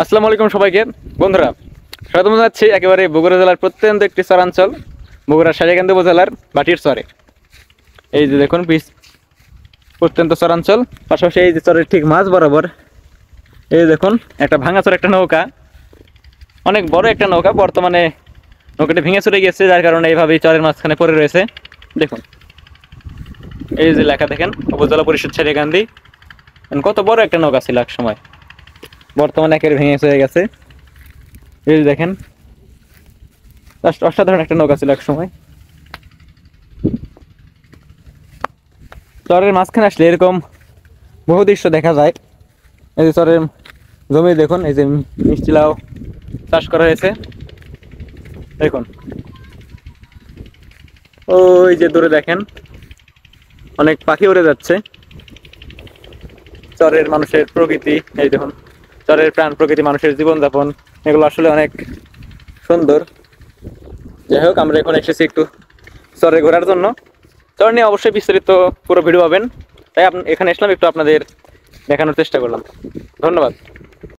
আসসালামু আলাইকুম সবাইকে বন্ধুরা, স্বাগত জানাচ্ছি একেবারে বগুড়া জেলার প্রত্যন্ত একটি চরাঞ্চল বগুড়ার সারিয়াকান্দি উপজেলার বাটির চরে। এই যে দেখুন প্রত্যন্ত চরাঞ্চল, পাশাপাশি এই যে চরের ঠিক মাঝ বরাবর এই দেখুন একটা ভাঙাচোর একটা নৌকা, অনেক বড় একটা নৌকা। বর্তমানে নৌকাটি ভেঙে চলে গেছে, যার কারণে এইভাবেই চরের মাঝখানে পড়ে রয়েছে। দেখুন এই যে লেখা দেখেন উপজেলা পরিষদ সারিয়াকান্দি। কত বড় একটা নৌকা ছিল এক সময়, বর্তমানে একেবারে ভেঙে চলে গেছে। এই যে দেখেন অসাধারণ একটা নৌকা ছিল এক সময়। চরের মাঝখানে আসলে এরকম বহু দৃশ্য দেখা যায়। এই যে চরের জমি দেখুন, এই যে মিষ্টি লাউ চাষ করা হয়েছে। দেখুন ওই যে দূরে দেখেন অনেক পাখি উড়ে যাচ্ছে। চরের মানুষের প্রকৃতি, এই দেখুন চরের প্রাণ প্রকৃতি, মানুষের জীবনযাপন, এগুলো আসলে অনেক সুন্দর। যাই হোক, আমরা এখন এসেছি একটু চরে ঘোরার জন্য। চর নিয়ে অবশ্যই বিস্তারিত পুরো ভিডিও পাবেন, তাই এখানে আসলাম, একটু আপনাদের দেখানোর চেষ্টা করলাম। ধন্যবাদ।